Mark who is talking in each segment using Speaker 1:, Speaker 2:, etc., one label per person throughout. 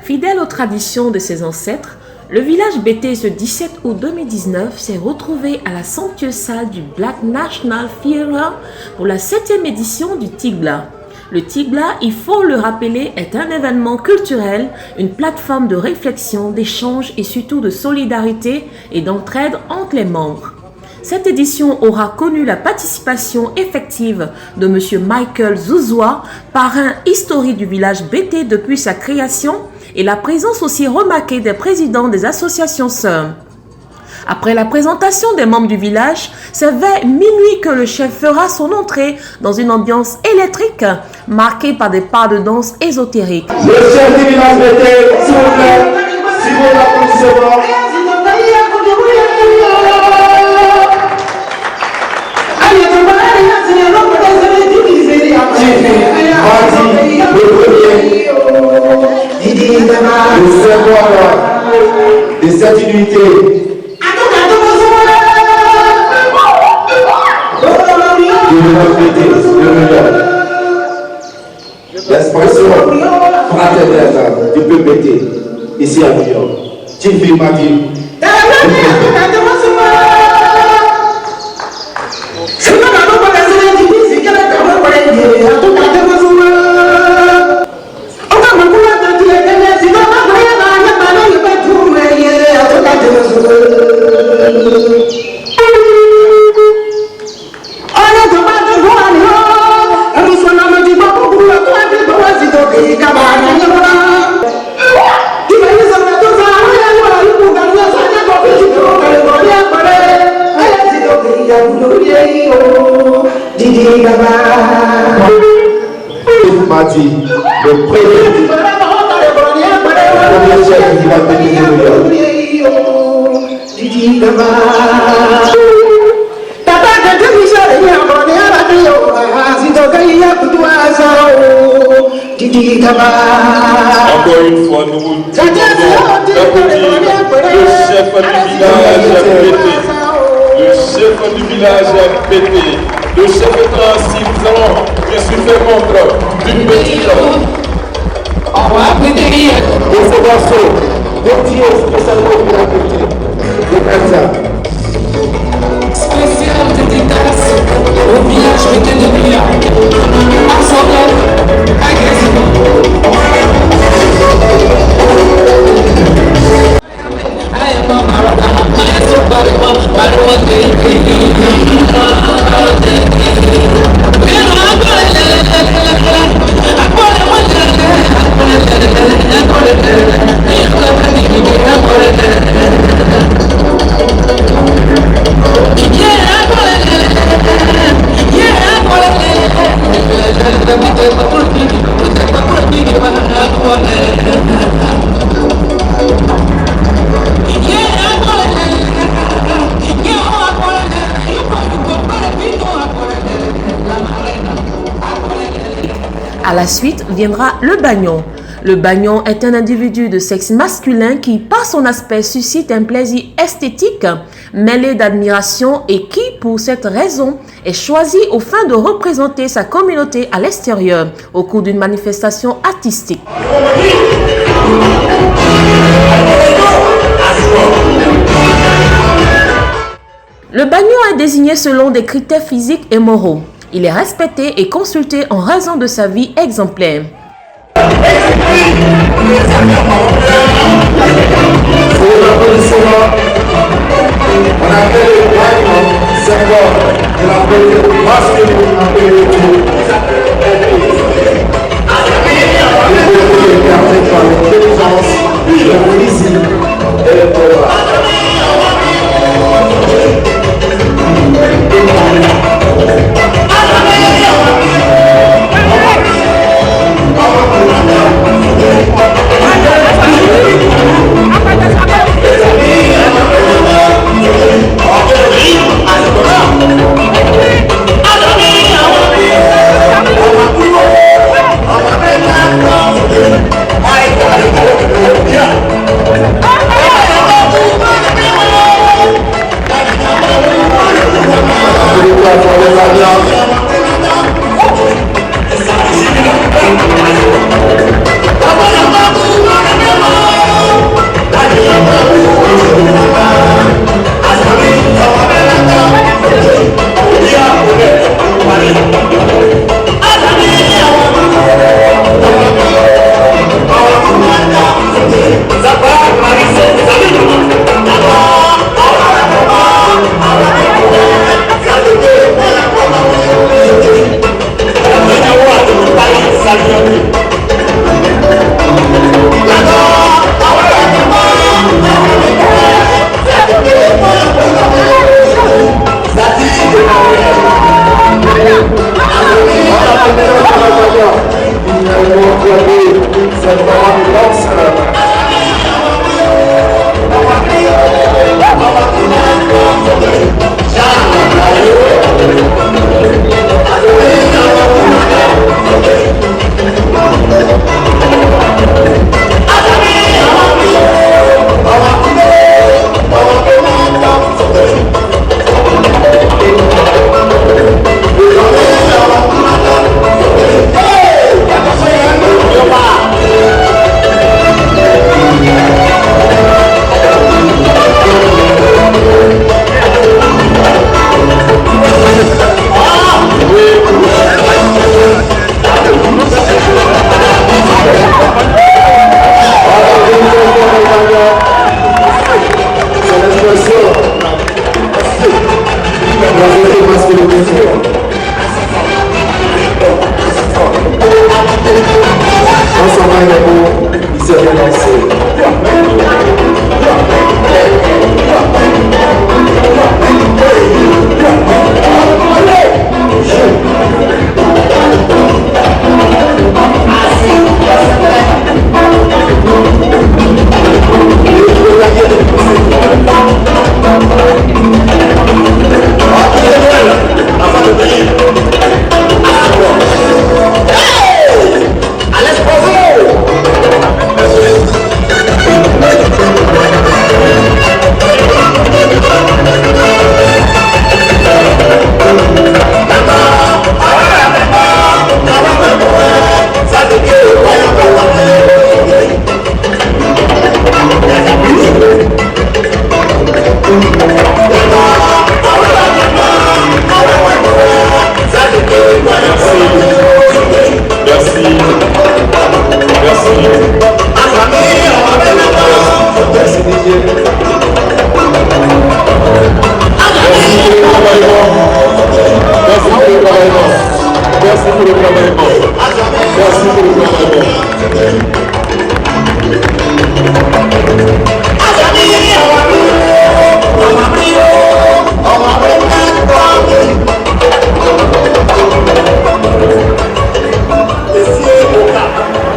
Speaker 1: Fidèle aux traditions de ses ancêtres, le village Bété ce 17 août 2019 s'est retrouvé à la somptueuse salle du Black National Theatre pour la 7e édition du Tigla. Le Tigla, il faut le rappeler, est un événement culturel, une plateforme de réflexion, d'échange et surtout de solidarité et d'entraide entre les membres. Cette édition aura connu la participation effective de M. Michael Zouzoua, parrain historique du village Bété depuis sa création, et la présence aussi remarquée des présidents des associations sœurs. Après la présentation des membres du village, c'est vers minuit que le chef fera son entrée dans une ambiance électrique marquée par des pas de danse ésotériques.
Speaker 2: Le chef du village Bété, s'il vous plaît, si vous l'applaudissez. Le symbole de cette unité. L'expression fraternelle du peuple Bété ici à New York. Tiffy m'a dit. Le premier chef qui va venir de New York.
Speaker 3: Encore une fois, nous vous demandons d'applaudir le chef du village Bété. Le chef du village Bété. Le chef étant ainsi, nous allons bien sûr faire montre d'une petite
Speaker 2: Et ce morceau, dédié spécialement pour la culture. C'est ça.
Speaker 4: Spécial dédicace au village Bété de New York. Ensemble, agressivement.
Speaker 1: À la suite viendra le bagnon. Le bagnon est un individu de sexe masculin qui, par son aspect, suscite un plaisir esthétique mêlé d'admiration et qui, pour cette raison, est choisi aux fins de représenter sa communauté à l'extérieur au cours d'une manifestation artistique. Le bagnon est désigné selon des critères physiques et moraux. Il est respecté et consulté en raison de sa vie exemplaire.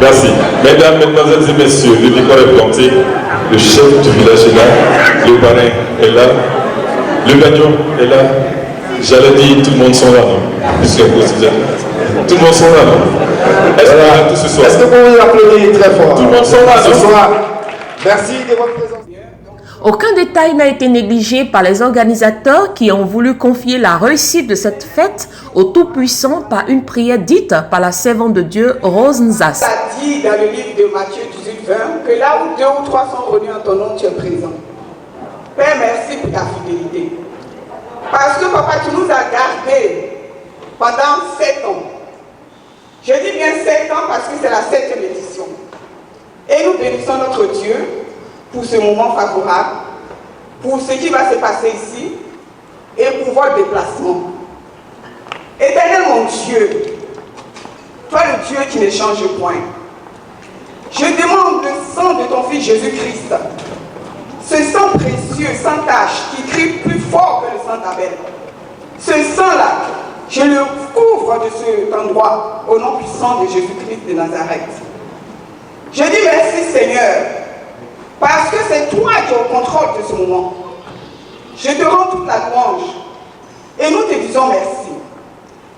Speaker 3: Merci. Mesdames, Mesdemoiselles et Messieurs, le décor est planté, le chef du village est là, le parrain est là, le bagnon est là. J'allais dire tout le monde sont là, non? Puisque tout le monde sont là, non? Est-ce qu'on est là tout ce soir?
Speaker 2: Est-ce que vous pouvez applaudir très fort?
Speaker 3: Tout le monde sont là,
Speaker 2: ce
Speaker 3: non?
Speaker 2: soir. Merci de votre présence.
Speaker 1: Aucun détail n'a été négligé par les organisateurs qui ont voulu confier la réussite de cette fête au Tout-Puissant par une prière dite par la servante de Dieu, Rose Nzas.
Speaker 5: Ça dit dans le livre de Matthieu 18, 20 que là où 2 ou 3 sont réunis en ton nom, tu es présent. Père, merci pour ta fidélité. Parce que papa, tu nous as gardés pendant 7 ans. Je dis bien 7 ans parce que c'est la 7e édition. Et nous bénissons notre Dieu pour ce moment favorable, pour ce qui va se passer ici et pour votre déplacement. Éternel mon Dieu, toi le Dieu qui ne change point, je demande le sang de ton Fils Jésus-Christ, ce sang précieux, sans tache, qui crie plus fort que le sang d'Abel. Ce sang-là, je le couvre de cet endroit au nom puissant de Jésus-Christ de Nazareth. Je dis merci Seigneur, parce que c'est toi qui es au contrôle de ce moment. Je te rends toute la louange et nous te disons merci.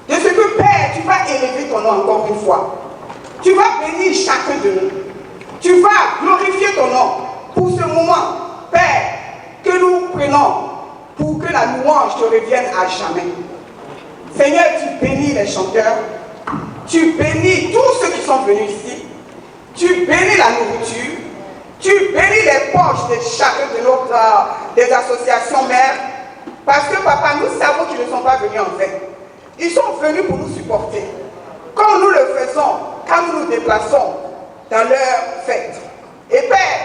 Speaker 5: De ce que Père, tu vas élever ton nom encore une fois. Tu vas bénir chacun de nous. Tu vas glorifier ton nom pour ce moment, Père, que nous prenons pour que la louange te revienne à jamais. Seigneur, tu bénis les chanteurs, tu bénis tous ceux qui sont venus ici, tu bénis la nourriture, tu bénis les poches de chacun de nos des associations mères, parce que papa, nous savons qu'ils ne sont pas venus en vain. Ils sont venus pour nous supporter, comme nous le faisons quand nous nous déplaçons dans leur fête. Et Père,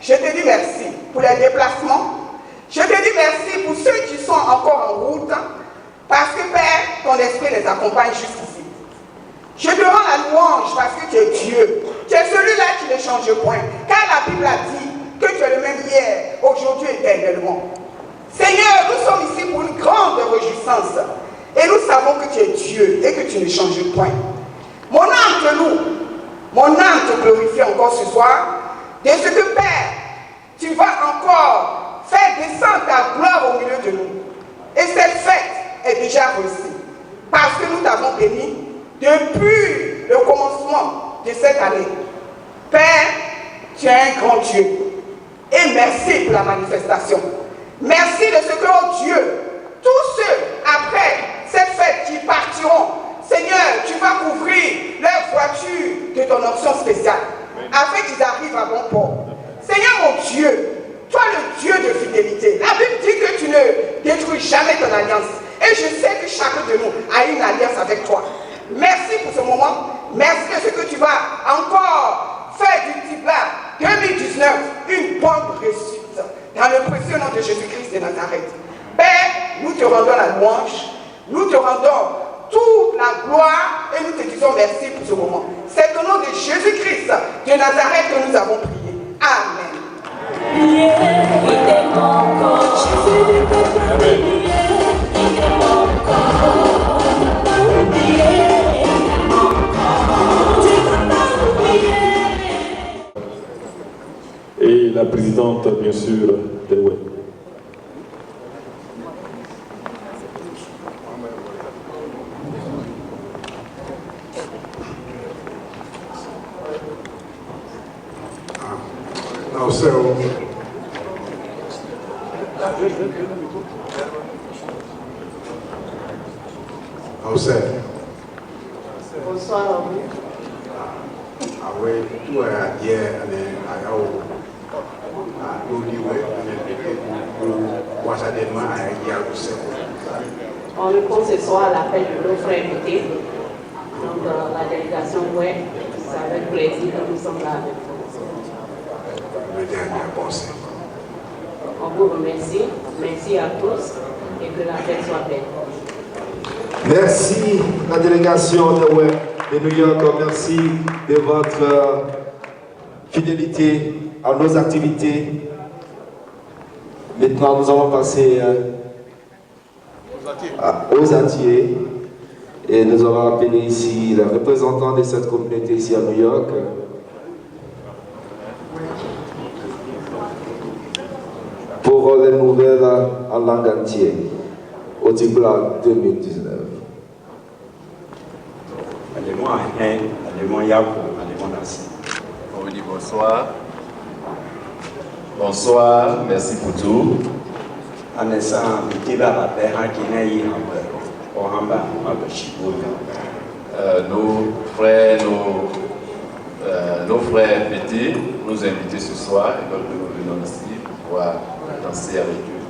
Speaker 5: je te dis merci pour les déplacements, je te dis merci pour ceux qui sont encore en route, parce que Père, ton esprit les accompagne jusqu'ici. Je te rends la louange parce que tu es Dieu. Tu es celui-là qui ne change point. Car la Bible a dit que tu es le même hier, aujourd'hui et éternellement. Seigneur, nous sommes ici pour une grande réjouissance. Et nous savons que tu es Dieu et que tu ne changes point. Mon âme te loue. Mon âme te glorifie encore ce soir. De ce que Père, tu vas encore faire descendre ta gloire au milieu de nous. Et cette fête est déjà réussie. Parce que nous t'avons béni depuis le commencement de cette année. Père, tu es un grand Dieu. Et merci pour la manifestation. Merci de ce que, oh Dieu, tous ceux après cette fête qui partiront, Seigneur, tu vas couvrir leur voiture de ton option spéciale, afin qu'ils arrivent à bon port. Seigneur mon Dieu, toi le Dieu de fidélité, la Bible dit que tu ne détruis jamais ton alliance. Et je sais que chacun de nous a une alliance avec toi. Merci pour ce moment. Merci de ce que tu vas encore faire du Tigla 2019 une bonne réussite. Dans le précieux nom de Jésus-Christ de Nazareth. Père, nous te rendons la louange, nous te rendons toute la gloire et nous te disons merci pour ce moment. C'est au nom de Jésus-Christ de Nazareth que nous avons prié. Amen.
Speaker 3: Et la présidente, bien sûr, de web.
Speaker 5: Bonsoir à vous. On répond ce soir à l'appel de nos frères invités. Donc la délégation web, c'est avec plaisir que nous sommes là avec vous. On vous remercie. Merci à tous et que la fête soit belle.
Speaker 2: Merci la délégation de web de New York. Merci de votre fidélité à nos activités. Maintenant, nous allons passer aux Antillais et nous allons appeler ici le représentant de cette communauté ici à New York. Pour les nouvelles en langue entière au Tigla 2019.
Speaker 3: On vous dit bonsoir. Bonsoir, merci pour tout. Nos frères pétés nous invitent ce soir et donc nous venons ici pour pouvoir danser avec eux.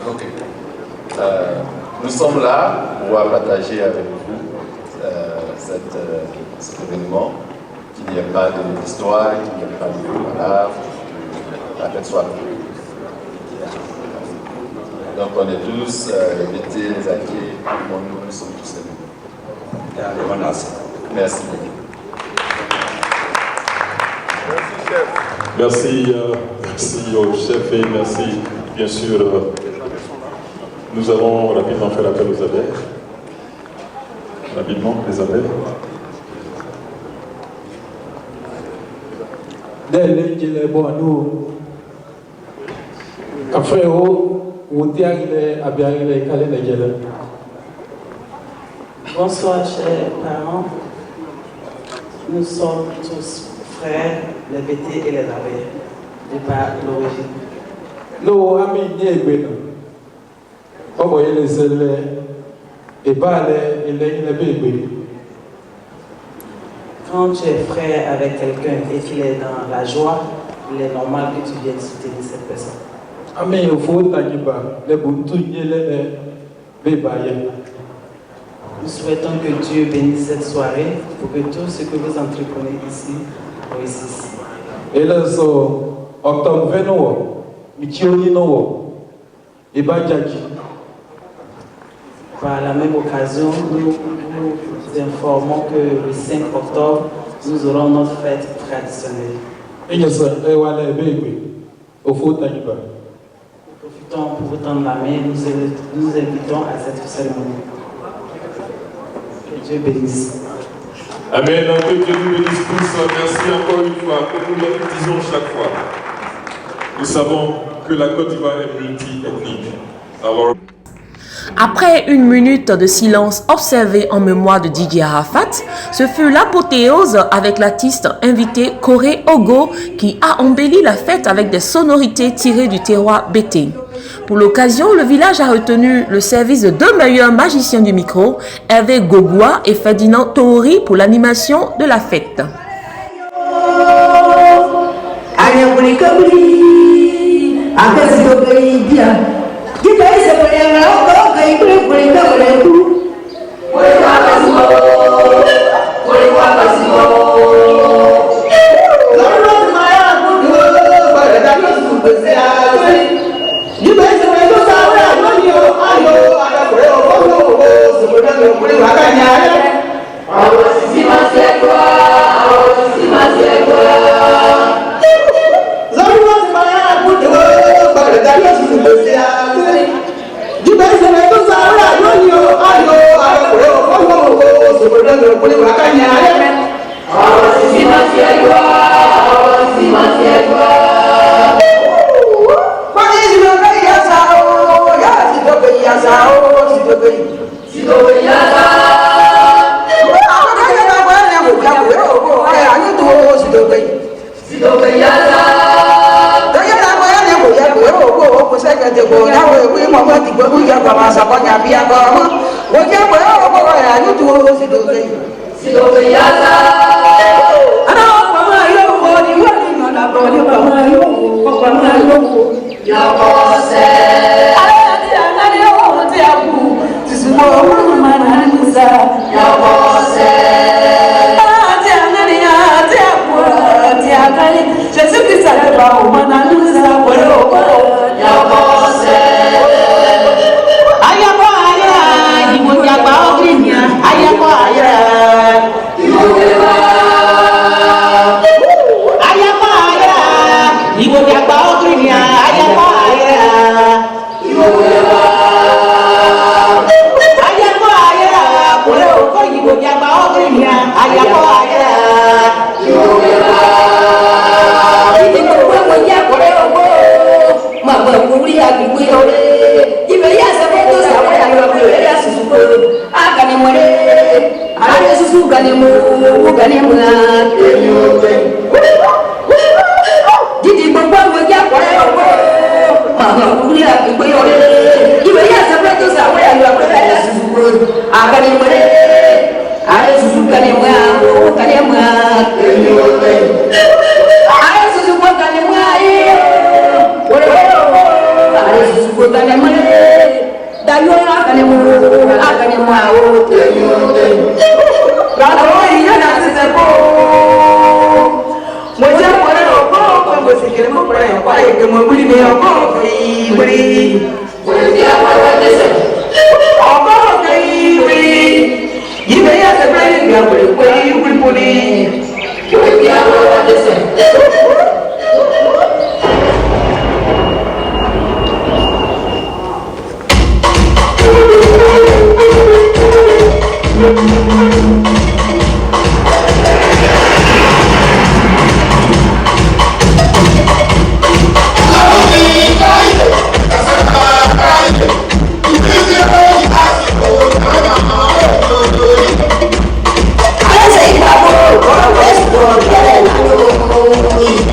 Speaker 3: Ok. Nous sommes là pour pouvoir partager avec vous cet événement, qu'il n'y ait pas d'histoire, qu'il n'y ait pas de voilà, que la fête soit cool. Donc on est tous les bêtés, les alliés, nous sommes tous les mêmes. Merci.
Speaker 6: Merci au chef et merci bien sûr. Nous allons rapidement faire appel aux adhérents. Rapidement, les adhérents.
Speaker 7: Bonsoir chers parents, nous sommes tous frères, les bêtés et les abeilles, de par l'origine.
Speaker 8: Nous amis Niébéna, comme vous les et pas les bébés.
Speaker 7: Quand tu es frère avec quelqu'un et qu'il est dans la joie, il est normal que tu viennes soutenir cette personne.
Speaker 8: Amen, il faut les
Speaker 7: Nous souhaitons que Dieu bénisse cette soirée pour que tout ce que vous entreprenez ici réussisse.
Speaker 8: Et là, octobre 29, et
Speaker 7: par la même occasion, nous vous informons que le 5 octobre, nous aurons notre fête traditionnelle. Profitons pour vous tendre la main, nous invitons à cette cérémonie. Que Dieu bénisse.
Speaker 6: Amen. Que Dieu nous bénisse tous. Merci encore une fois. Comme nous le disons chaque fois, nous savons que la Côte d'Ivoire est multi-ethnique. Alors,
Speaker 1: après une minute de silence observé en mémoire de Didier Arafat, ce fut l'apothéose avec l'artiste invité Coré Ogo qui a embelli la fête avec des sonorités tirées du terroir bété. Pour l'occasion, le village a retenu le service de deux meilleurs magiciens du micro, Hervé Gogoua et Ferdinand Tohori pour l'animation de la fête.
Speaker 9: Thank you.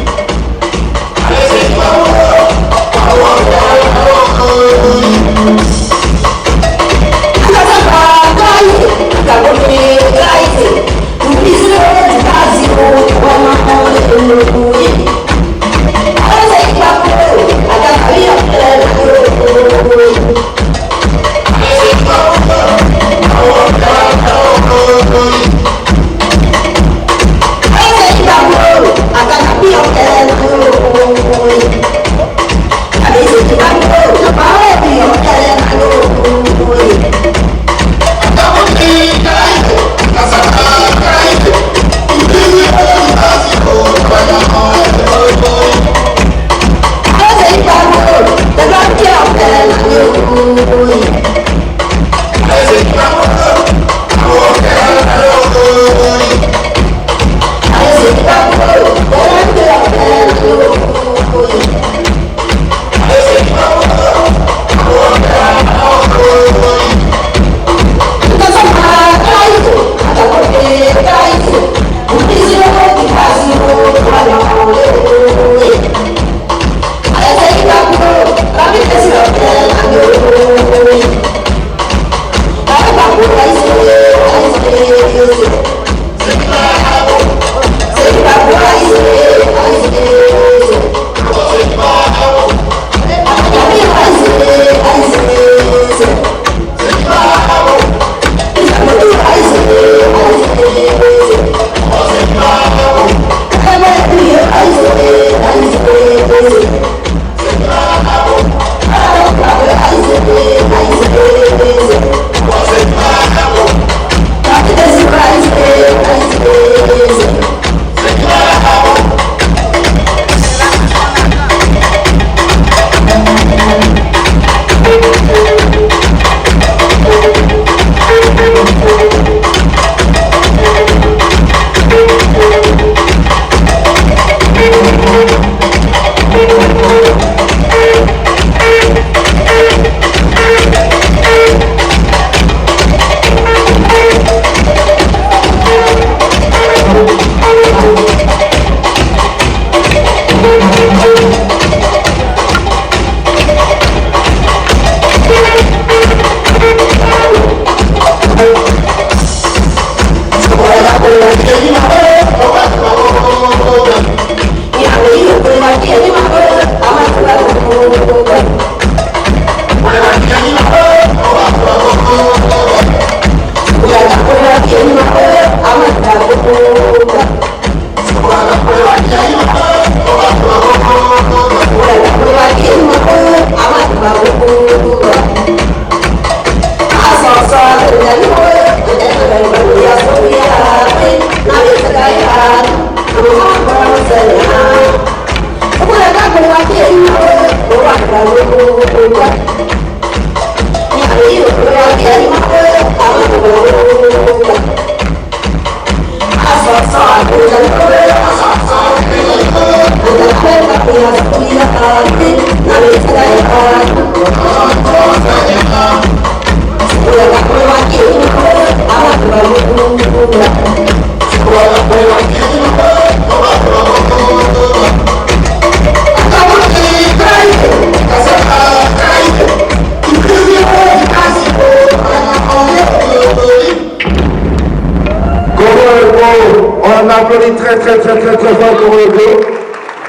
Speaker 2: On applaudit très fort Corolgo.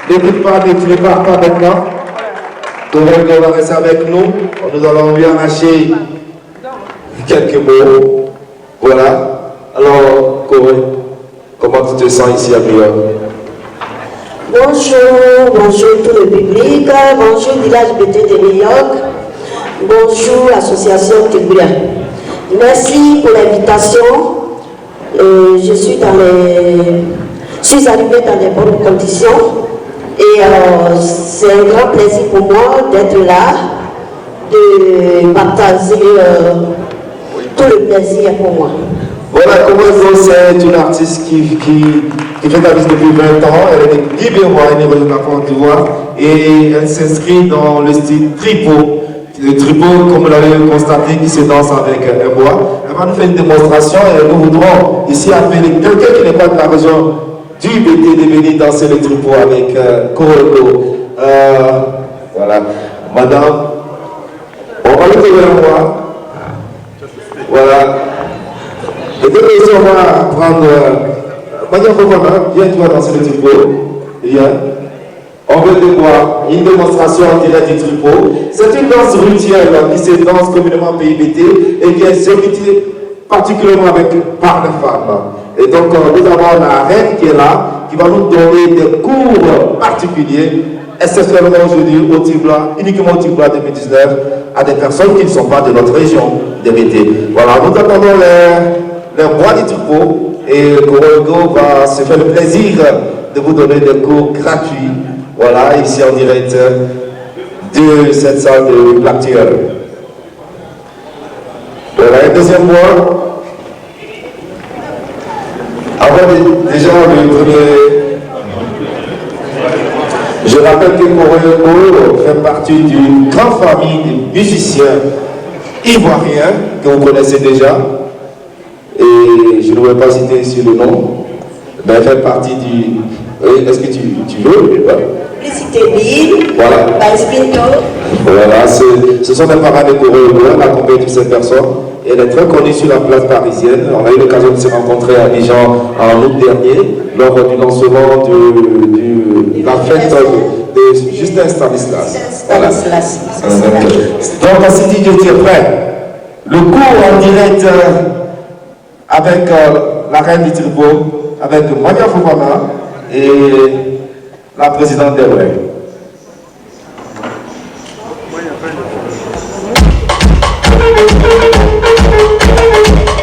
Speaker 2: N'écoute pas, ne pars pas maintenant. Corolgo va rester avec nous. Nous allons lui arracher quelques mots. Voilà. Alors, Corolgo, comment tu te sens ici à Bion?
Speaker 9: Bonjour tout le public, bonjour village BT de New York, bonjour association Tiglia. Merci pour l'invitation. Je suis arrivée dans les bonnes conditions et c'est un grand plaisir pour moi d'être là, de partager tout le plaisir pour moi.
Speaker 2: Voilà, Corolgo, c'est une artiste qui fait la musique depuis 20 ans. Elle est libéroise, elle est de la Côte d'Ivoire et elle s'inscrit dans le style tripo. Le tripo, comme vous l'avez constaté, qui se danse avec un bois. Elle va nous faire une démonstration et nous voudrons ici appeler quelqu'un qui n'est pas de la région du BT de venir danser le tripo avec Corolgo. Voilà, madame, on va le trouver à moi. Voilà. Et donc, ici, on va prendre. Madame Fofana, viens, tu vas danser le tripo. Viens. On veut te voir une démonstration en direct du tripo. C'est une danse rituelle qui se danse communément au pays BT et qui est exécutée particulièrement par les femmes. Et donc, nous avons la reine qui est là, qui va nous donner des cours particuliers, exceptionnellement aujourd'hui au Tigla, uniquement au Tigla 2019, à des personnes qui ne sont pas de notre région de BT. Voilà, nous attendons les bois du tripo et Corolgo va se faire le plaisir de vous donner des cours gratuits. Voilà, ici en direct de cette salle de Black Theatre. Voilà, un deuxième mois. Avant déjà le premier. Je rappelle que Corolgo fait partie d'une grande famille de musiciens ivoiriens que vous connaissez déjà. Et je ne vais pas citer ici le nom, mais elle fait partie du. Est-ce que tu veux? Voilà. Voilà, ce sont des parents de Corolgo, elle a accompagné toutes ces personnes. Et elle est très connue sur la place parisienne. On a eu l'occasion de se rencontrer à Dijon en août dernier, lors du lancement de la fête de Justin Stanislas. Voilà. Donc, si tu es prêt, le cours en direct avec la reine du tripo, avec Mania Fofana et la présidente d'Ewe.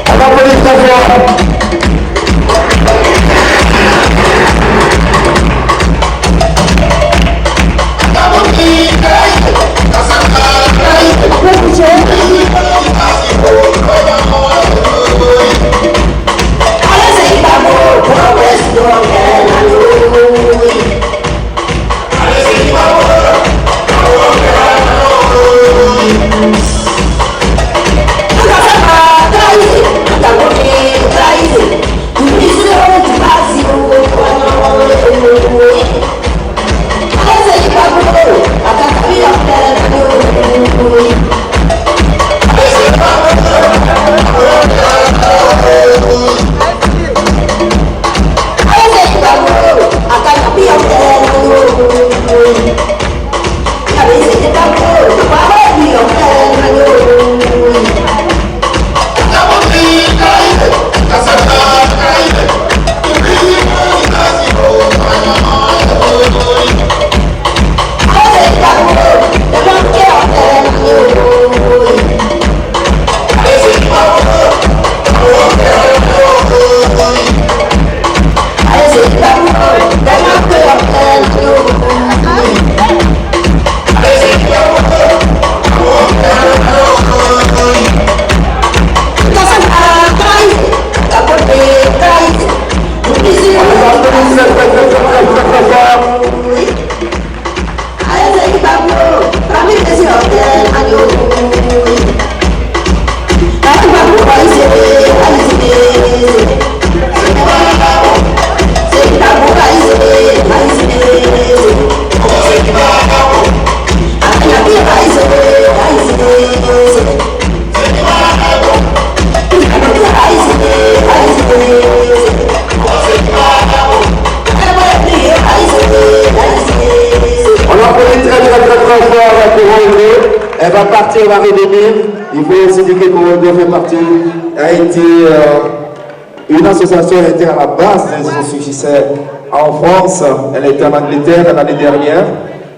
Speaker 2: On va appeler très fort. Elle va partir, elle va revenir. Il faut aussi dire que Corogo fait partie, a été une association qui était à la base de son succès en France. Elle était en Angleterre l'année dernière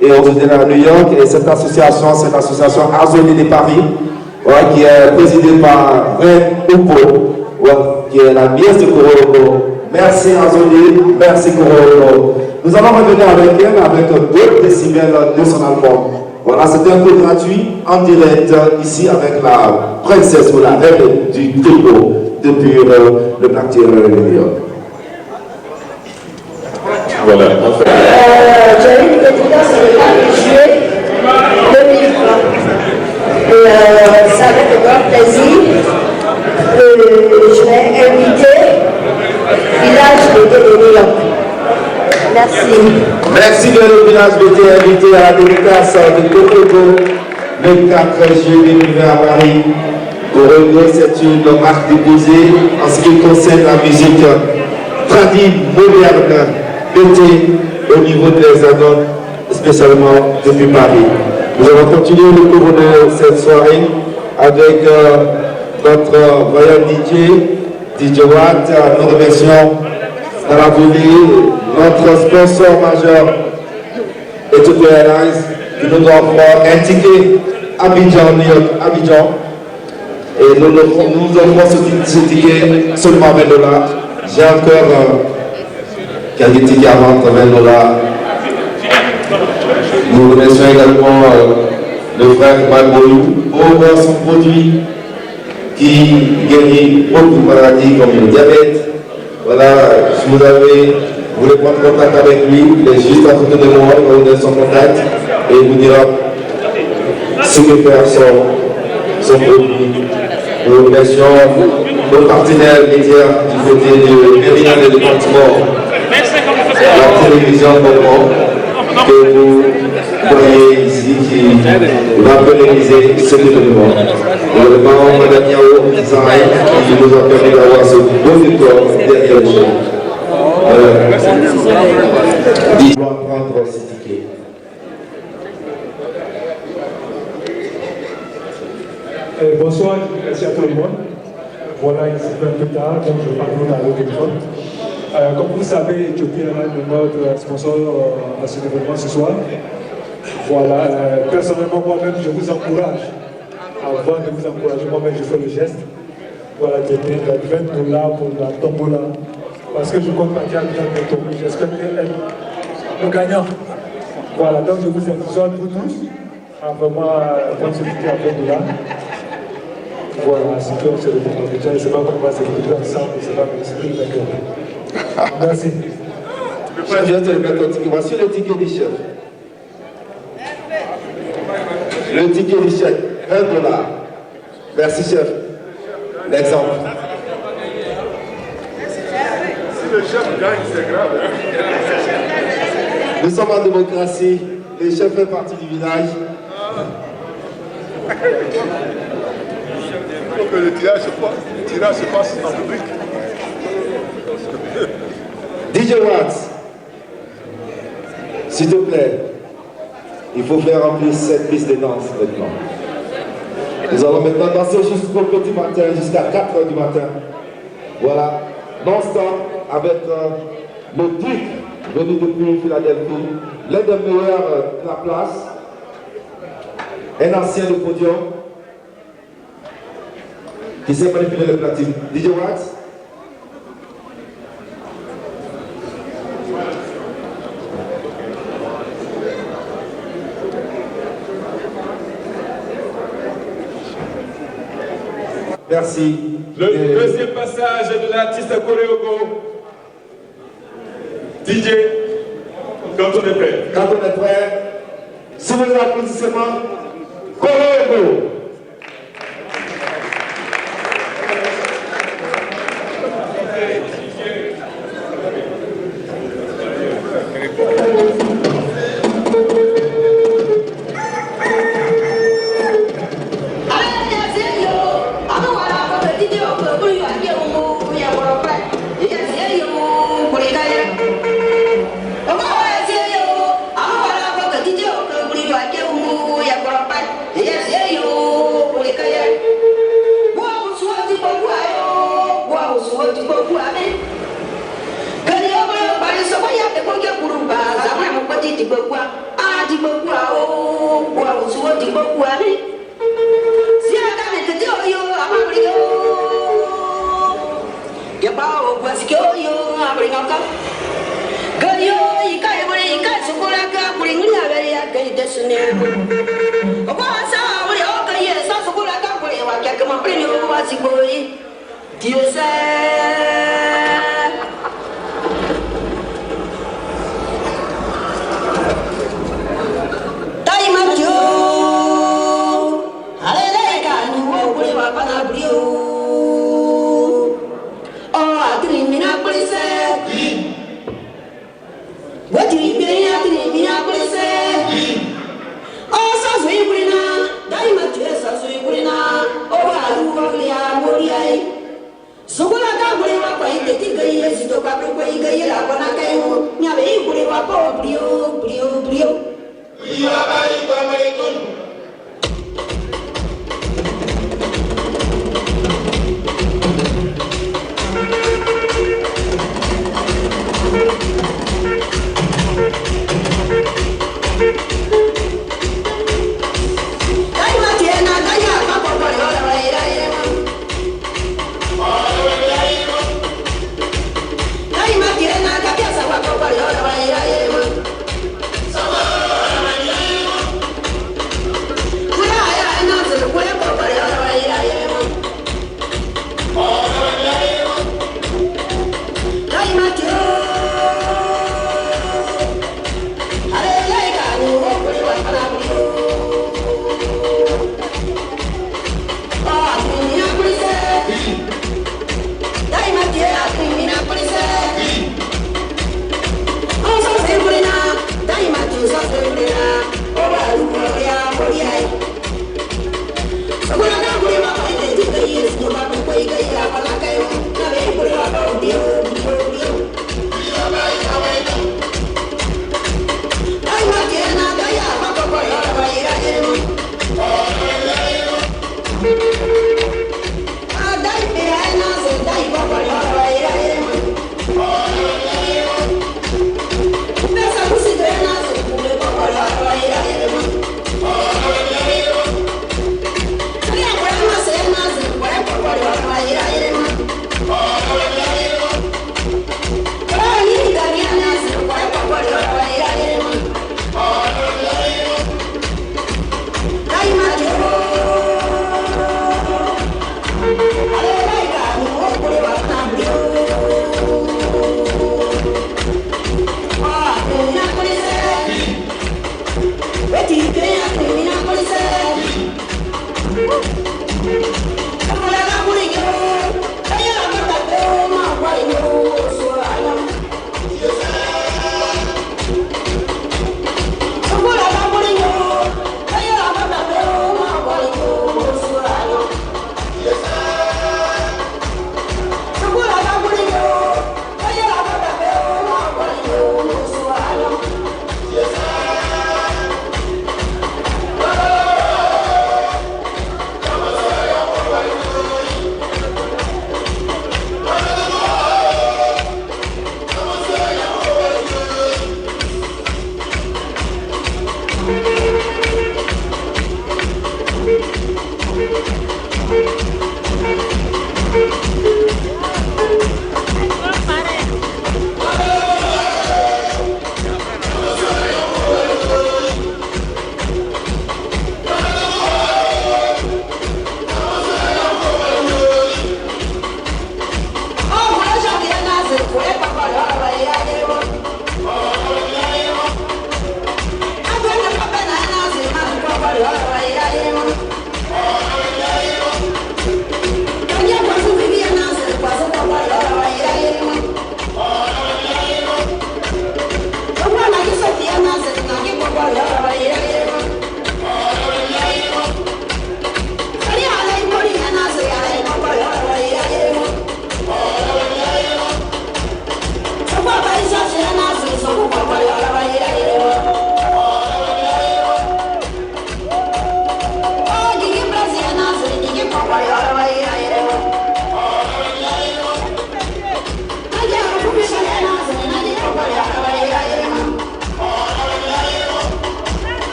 Speaker 2: et aujourd'hui elle est à New York. Et cette association, c'est l'association Azoli de Paris, qui est présidée par Ren Oupo, qui est la nièce de Corogo. Merci Azoli, merci Corogo. Nous allons revenir avec elle avec 2 décibels de son album. Voilà, c'est un peu gratuit, en direct, ici avec la princesse ou la reine du Tripo depuis le Black Theatre de New York.
Speaker 3: Voilà.
Speaker 9: J'ai eu une dédicace le 4 juillet 2020. Et c'est avec grand plaisir que je vais inviter Village BT de New York. Merci.
Speaker 2: Merci de le Village BT invité à la dédicace de Corogo le 4 juillet 2020 à Paris. Corogo, c'est une marque déposée en ce qui concerne la musique tradie moderne BT au niveau des anneaux, spécialement depuis Paris. Nous allons continuer le cours de cette soirée avec notre voyant DJ Watt. Nous remercions dans la volée notre sponsor majeur, Ethiopia Airlines, qui nous offre un ticket Abidjan, New York, Abidjan. Et nous offrons ce ticket seulement $20. J'ai encore quelques tickets à vendre, $20. Nous remercions également le frère Malbolou pour son produit qui guérit beaucoup de maladies comme le diabète. Voilà, si vous voulez prendre contact avec lui, il est juste à côté de moi, il va vous donner son contact et il vous dira ce que faire son produit. Nous remercions nos partenaires médias du côté de Méridien et de Baltimore, la télévision que vous voyez ici qui va pérenniser ce événement. Le baron Madame Yao Zahai qui nous a permis d'avoir ce beau décor derrière le chef. Il doit prendre ses tickets.
Speaker 10: Bonsoir, merci à tout le monde. Voilà, il s'est un peu tard, donc je parle dans le téléphone. Comme vous savez, Ethiopia Airlines est notre sponsor à cet événement ce soir. Voilà, personnellement, moi-même, je vous encourage. Avant de vous encourager, moi-même, je fais le geste. Voilà, de mettre $20 pour la tombola. Parce que je compte pas bien bientôt. J'espère qu'elle le gagnant. Voilà, donc je vous invite vous tous à vraiment prendre ce ticket à $20. Voilà, c'est tout, c'est le temps. Déjà, je ne sais pas comment on va s'écouter ensemble, c'est pas possible, d'accord. Merci.
Speaker 2: Je viens de te mettre ton ticket. Voici le ticket du chef. Le ticket du chef, $20. Merci, chef. L'exemple.
Speaker 3: Si le chef gagne, c'est grave.
Speaker 2: Nous sommes en démocratie. Le chef fait partie du village.
Speaker 3: Il faut que le tirage se passe en public.
Speaker 2: DJ Watts, s'il te plaît, il faut faire remplir cette piste de danse maintenant. Nous allons maintenant danser jusqu'au petit matin, jusqu'à 4h du matin. Voilà, non-stop avec le Duc venu depuis Philadelphie, l'un des meilleurs de la place, un ancien du podium qui sait manipuler le platine. DJ Watts. Merci.
Speaker 6: Le deuxième passage de l'artiste Corogo. DJ, quand on est prêt.
Speaker 2: Quand on est prêt, sous les applaudissements, Corogo.
Speaker 11: Yeah. Dieu sait. Taïmatio, allez les gars, nous vous voulez pas panabrio. Oh, atrimina police. Atrimina police. Oh, ça se fait brûler. Taïmatio, ça se fait brûler. Oh, allô, volia, volia. Sokola ka bole wa kwa ite tigaye sito ka kwa igaye la kona kayo nya be bole wa ko brio ya ba yi kwa mai kun dai ma tiena dai ya ka ko bole wa la ira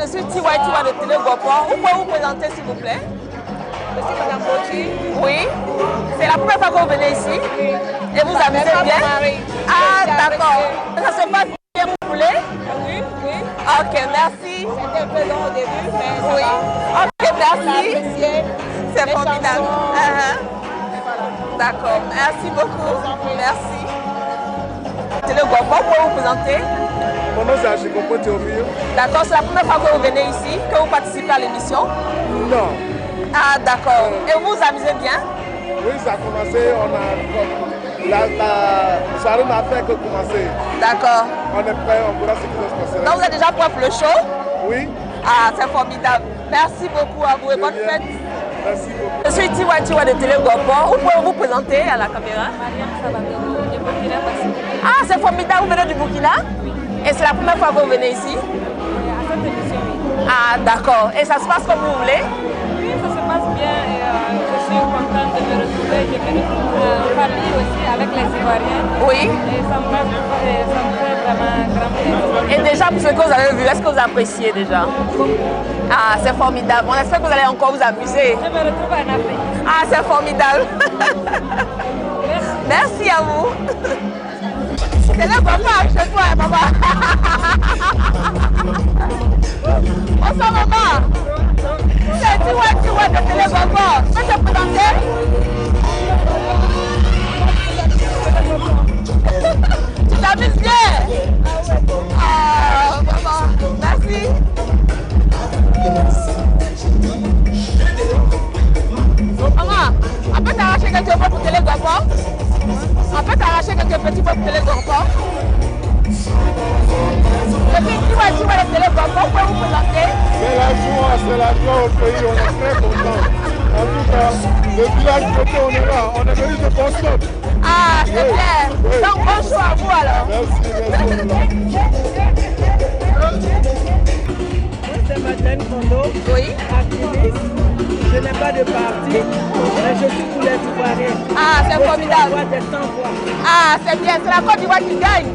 Speaker 12: Je suis Tiwa de Télé Gopor. Vous pouvez vous présenter s'il vous plaît?
Speaker 13: Je suis Madame Boti.
Speaker 12: Oui. C'est la première fois que vous venez ici?
Speaker 13: Oui.
Speaker 12: Et vous amusez bien? Ah, d'accord. Ça se passe bien, vous voulez?
Speaker 13: Oui, oui.
Speaker 12: Ok, merci.
Speaker 13: C'était un peu long au début, mais ça
Speaker 12: oui.
Speaker 13: va.
Speaker 12: Ok, merci. C'est formidable.
Speaker 13: Voilà.
Speaker 12: D'accord, merci beaucoup. Merci. Télé Gopor, vous pouvez vous présenter?
Speaker 14: Mon nom c'est Achikopo Théophile.
Speaker 12: D'accord, c'est la première fois que vous venez ici, que vous participez à l'émission?
Speaker 14: Non.
Speaker 12: Ah, d'accord. Et vous vous amusez bien?
Speaker 14: Oui, ça a commencé, la soirée n'a fait que commencer.
Speaker 12: D'accord.
Speaker 14: On est prêt, on verra ce qui va se passer.
Speaker 12: Donc vous êtes déjà prêt pour le show?
Speaker 14: Oui.
Speaker 12: Ah, c'est formidable. Merci beaucoup à vous et bonne fête.
Speaker 14: Merci beaucoup.
Speaker 12: Je suis Tiwa de Télé Gopor. Vous pouvez vous présenter à la caméra?
Speaker 13: Mariam Sabagoro, du Burkina Faso.
Speaker 12: Ah, c'est formidable, vous venez du Burkina? Oui. Et c'est la première fois que vous venez ici?
Speaker 13: À cette émission, oui.
Speaker 12: Ah, d'accord. Et ça se passe comme vous voulez?
Speaker 13: Oui, ça se passe bien. Et, je suis contente de me retrouver. Je vais parler aussi avec les Ivoiriens.
Speaker 12: Oui.
Speaker 13: Et ça me fait vraiment grand plaisir.
Speaker 12: Et déjà, pour ce que vous avez vu, est-ce que vous appréciez déjà? Ah, c'est formidable. On espère que vous allez encore vous amuser.
Speaker 13: Je me retrouve en Afrique.
Speaker 12: Ah, c'est formidable.
Speaker 13: Merci.
Speaker 12: Merci à vous. C'est le papa chez toi, maman. Bonsoir, maman. C'est tu vois de Télé Gogo. Tu peux te présenter? Tu t'amuses bien? Ah, maman, merci. Maman, on peut t'arracher quelques pots pour Télé Gogo? On peut t'arracher quelques petits pots pour Télé Gogo? Depuis tu vois le Télé Gogo, vous pouvez vous présenter?
Speaker 14: C'est la joie au pays, on est très contents. En tout cas, le village côté, on est là, on est venu de Boston.
Speaker 12: Ah, c'est bien. Donc, bonjour à vous alors.
Speaker 14: Merci.
Speaker 15: Moi, c'est Madeleine Kondo, activiste. Je n'ai pas de parti, mais je suis pour les Ivoiriens.
Speaker 12: Ah, c'est formidable. Ah, c'est bien, c'est la Côte d'Ivoire qui gagne.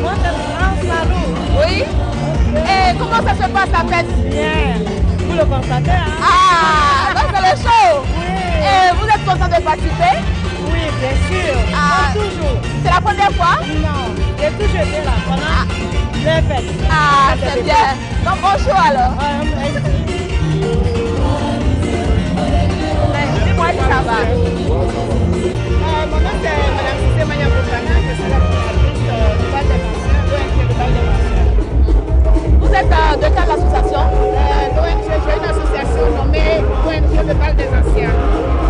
Speaker 15: Moi, c'est France Malou.
Speaker 12: Oui. Et comment ça se passe la fête?
Speaker 15: Bien. Vous le constatez, hein?
Speaker 12: Ah, donc c'est le show. Oui. Et vous êtes content de participer?
Speaker 15: Oui, bien sûr.
Speaker 12: Ah,
Speaker 15: toujours.
Speaker 12: C'est la première fois?
Speaker 15: Non, j'ai toujours été là pendant les fêtes.
Speaker 12: Ah, c'est bien. Donc bonjour alors. Dis-moi si ça va.
Speaker 15: Mon nom c'est Mme Cissé Mania Bokana, je suis la coordinatrice du Val des Anciens, l'ONG du Val des Anciens.
Speaker 12: Vous êtes de quelle association?
Speaker 15: L'ONG, j'ai une association nommée ONG du Val des Anciens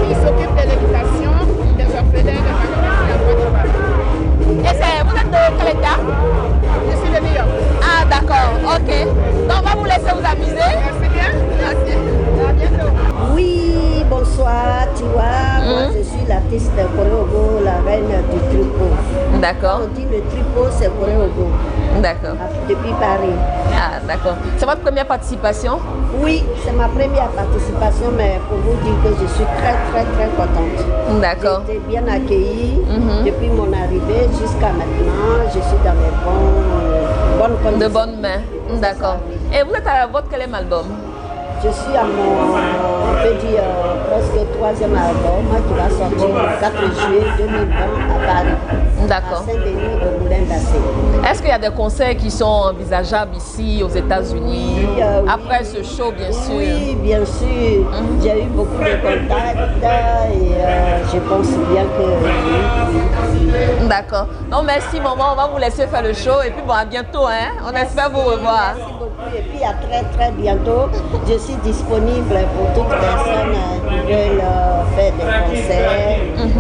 Speaker 15: qui s'occupe de l'éducation des orphelins de Bangladesh et la Côte d'Ivoire.
Speaker 12: Et vous êtes de quel état?
Speaker 15: Je suis de New York.
Speaker 12: Ah d'accord, ok. Donc on va vous laisser vous amuser.
Speaker 15: Merci bien.
Speaker 12: Merci.
Speaker 15: À bientôt.
Speaker 9: Oui, bonsoir, tu vois, moi je suis l'artiste Koreogo, la reine du tripot.
Speaker 12: D'accord.
Speaker 9: On dit le tripot, c'est Koreogo.
Speaker 12: D'accord.
Speaker 9: Depuis Paris.
Speaker 12: Ah, d'accord. C'est votre première participation?
Speaker 9: Oui, c'est ma première participation, mais pour vous dire que je suis très contente.
Speaker 12: D'accord.
Speaker 9: J'ai été bien accueillie depuis mon arrivée jusqu'à maintenant. Je suis dans les bonnes conditions.
Speaker 12: De bonnes mains. D'accord. Et vous êtes à votre quel album?
Speaker 9: Je suis à mon, on peut dire, presque 3e album qui va sortir le 4 juillet 2020 à Paris.
Speaker 12: D'accord.
Speaker 9: À Saint-Denis, au Moulin d'Assé.
Speaker 12: Est-ce qu'il y a des concerts qui sont envisageables ici aux États-Unis après ce show, bien sûr?
Speaker 9: Oui, bien sûr. J'ai eu beaucoup de contacts et je pense bien que...
Speaker 12: D'accord. Non, merci maman, on va vous laisser faire le show et puis bon, à bientôt, hein. On espère vous revoir.
Speaker 9: Merci beaucoup et puis à très bientôt. Je suis disponible pour toute personne qui veut faire des concerts.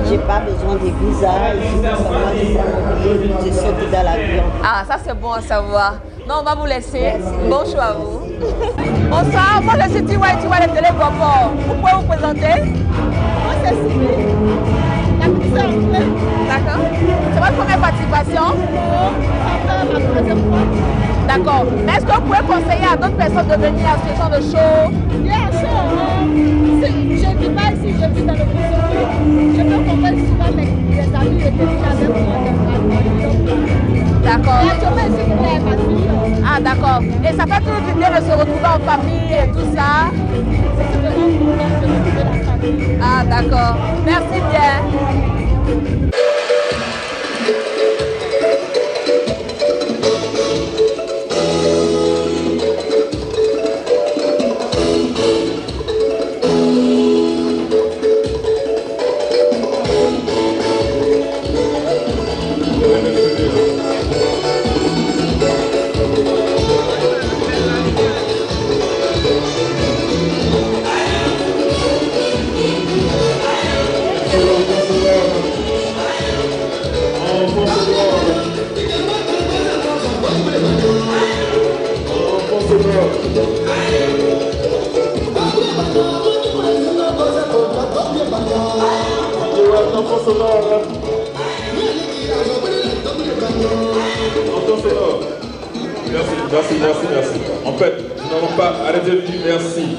Speaker 9: J'ai pas besoin de visa, il suffit seulement de prendre mon billet, je saute dans l'avion.
Speaker 12: Ah, ça c'est bon à savoir. Non, on va vous laisser. Bon choix à vous. Bonsoir, moi je suis Tiwa de Télé Gogo. Vous pouvez vous présenter? Moi c'est Sylvie. D'accord. C'est votre première participation? Non, c'est ma troisième fois. D'accord. Mais est-ce que vous pouvez conseiller à d'autres personnes de venir à ce genre de show?
Speaker 15: Bien sûr. Je ne vis pas ici, je vis dans le Brésil. Je peux comprendre souvent les amis et des avec moi.
Speaker 12: D'accord.
Speaker 15: Ah,
Speaker 12: d'accord. Et ça fait toujours du bien de se retrouver en famille et tout ça? Ah, d'accord. Merci bien.
Speaker 6: Merci. En fait, nous n'avons pas arrêté de dire merci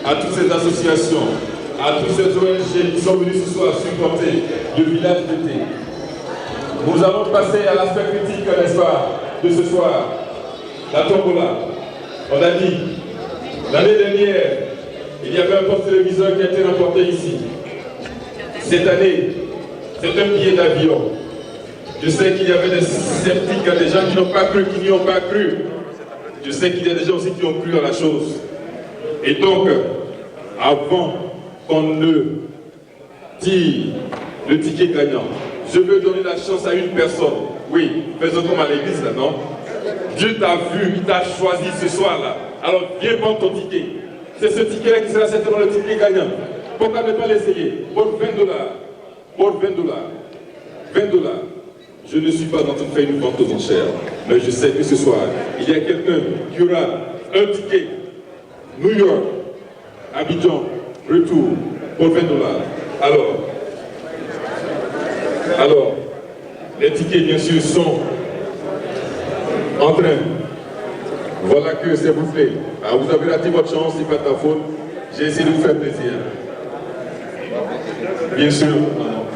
Speaker 6: à toutes ces associations, à toutes ces ONG qui sont venus ce soir supporter le village d'été. Nous allons passer à l'aspect critique, n'est-ce pas, de ce soir. La tombola. On a dit, l'année dernière, il y avait un poste téléviseur qui a été remporté ici. Cette année, c'est un billet d'avion. Je sais qu'il y avait des sceptiques, des gens qui n'ont pas cru, qui n'y ont pas cru. Je sais qu'il y a des gens aussi qui ont cru à la chose. Et donc, avant qu'on ne tire le ticket gagnant, je veux donner la chance à une personne. Oui, faisons comme à l'église là, non? Dieu t'a vu, il t'a choisi ce soir-là. Alors viens prendre ton ticket. C'est ce ticket-là qui sera certainement le ticket gagnant. Pourquoi ne pas l'essayer? Pour 20 $. Pour 20 $. 20 $. Je ne suis pas en train de faire une vente aux enchères. Mais je sais que ce soir, il y a quelqu'un qui aura un ticket. New York, Abidjan, retour, pour 20 $. Alors, les tickets, bien sûr, sont en train. Voilà que c'est vous plaît. Alors, vous avez raté votre chance, c'est pas ta faute. J'ai essayé de vous faire plaisir. Bien sûr,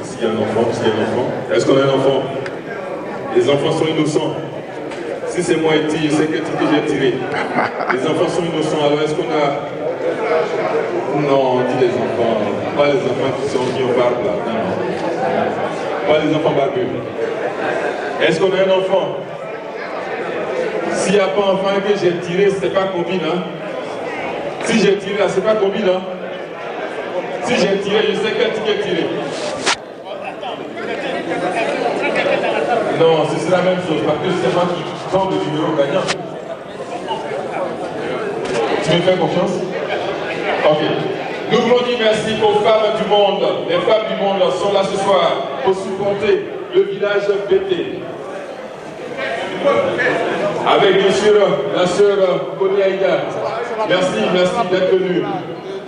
Speaker 6: s'il y a un enfant, est-ce qu'on a un enfant? Les enfants sont innocents. Si c'est moi et je sais quel ticket j'ai tiré. Les enfants sont innocents, alors est-ce qu'on a... Non, on dit les enfants, pas les enfants qui ont barbe là, non. Pas les enfants barbus. Est-ce qu'on a un enfant? S'il n'y a pas enfant que j'ai tiré, c'est pas combine, hein? Si j'ai tiré là, c'est pas combine, hein? Si j'ai tiré, je sais quel ticket tirer. Non, c'est la même chose, parce que c'est moi qui prends le numéro gagnant. Tu me fais confiance? Ok. Nous voulons dire merci aux femmes du monde. Les femmes du monde sont là ce soir pour supporter le village BT. Avec bien sûr la sœur Koni Aïda. Merci d'être venue.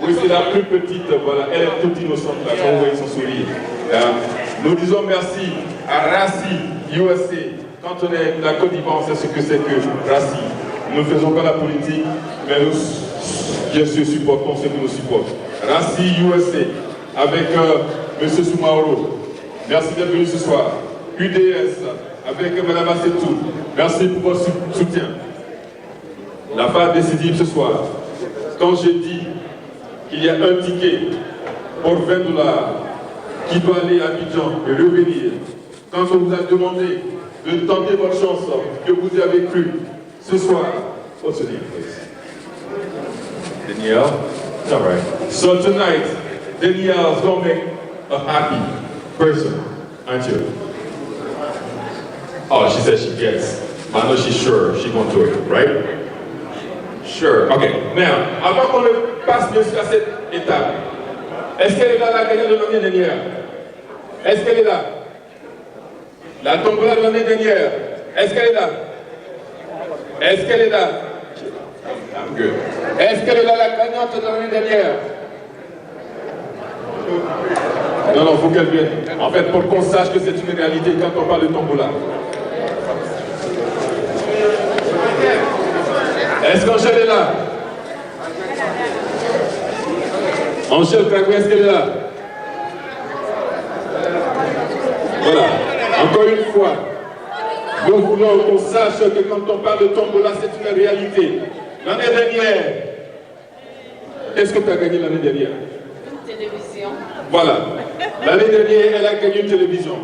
Speaker 6: Oui, c'est la plus petite, voilà, elle est toute innocente, là, quand vous voyez son sourire. Nous disons merci à Rassi USA. Quand on est la Côte d'Ivoire, on sait ce que c'est que Rassi. Nous ne faisons pas la politique, mais nous, bien sûr, supportons ceux qui nous supportent. Rassi USA, avec M. Soumaoro. Merci d'être venu ce soir. UDS, avec Mme Assetou. Merci pour votre soutien. La part décisive ce soir. Quand j'ai dit qu'il y a un ticket pour 20 $ qui doit aller à Abidjan et revenir, quand on vous a demandé de tenter votre chance, que vous y avez cru, ce soir, what's your name, please? Danielle? It's all right. So tonight, Danielle is going to make a happy person, aren't you? Oh, she says she gets. I know she's sure she's going to do it, right? Sure. Okay. Now, avant qu'on ne passe bien sûr à cette étape, est-ce qu'elle est là, la gagnante de l'année dernière? Est-ce qu'elle est là? La tombola de l'année dernière, est-ce qu'elle est là? Est-ce qu'elle est là? I'm good. Est-ce qu'elle est là, la gagnante de l'année dernière? Non, il faut qu'elle vienne. En fait, pour qu'on sache que c'est une réalité quand on parle de tombola. Est-ce qu'Angèle est là? Angèle Kragoué, est-ce qu'elle est là? Voilà. Encore une fois, nous voulons qu'on sache que quand on parle de tombola, c'est une réalité. L'année dernière, qu'est-ce que tu as gagné l'année dernière?
Speaker 15: Une télévision.
Speaker 6: Voilà. L'année dernière, elle a gagné une télévision.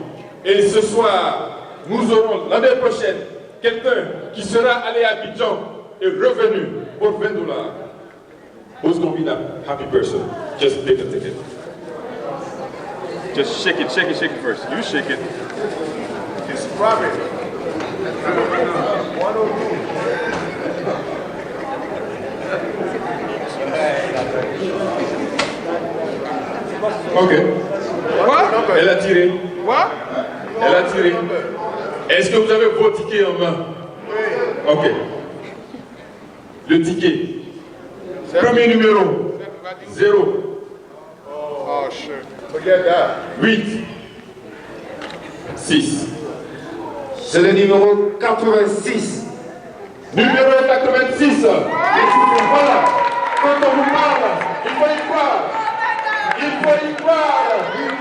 Speaker 6: Et ce soir, nous aurons l'année prochaine quelqu'un qui sera allé à Abidjan et revenu pour 20 $. Who's going to be that happy person? Just take a ticket. Just shake it first. You shake it. It's Robert. Ok. Quoi? Elle a tiré. Quoi? Elle a tiré. Est-ce que vous avez vos tickets en main? Oui. Ok. Le ticket. Premier numéro. 0.
Speaker 14: Oh shit. Forget that.
Speaker 6: 8. 6.
Speaker 2: C'est le numéro 86.
Speaker 6: Numéro 86. Voilà. Quand on vous parle, il faut y croire. Il faut y croire. Il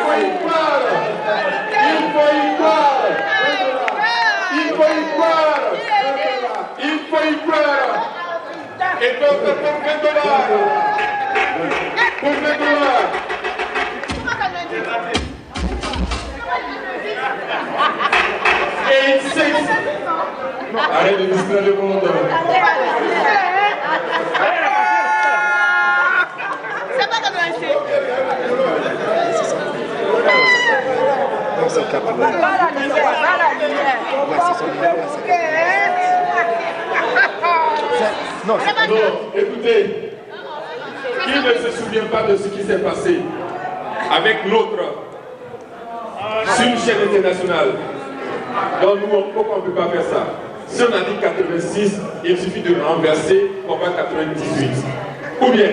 Speaker 6: faut y croire. Il faut y croire. Il faut y croire. Il faut y croire. Et donc, pour 20 $. Pour 20 $.
Speaker 3: 86. Arrête de distraire le monde.
Speaker 15: C'est pas comme un
Speaker 3: Non, écoutez, qui ne se souvient pas de ce qui s'est passé avec l'autre sur une chaîne internationale? Donc nous, pourquoi on ne peut pas faire ça? Si on a dit 86, il suffit de renverser pour avoir 98. Ou bien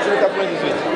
Speaker 14: C'est 98.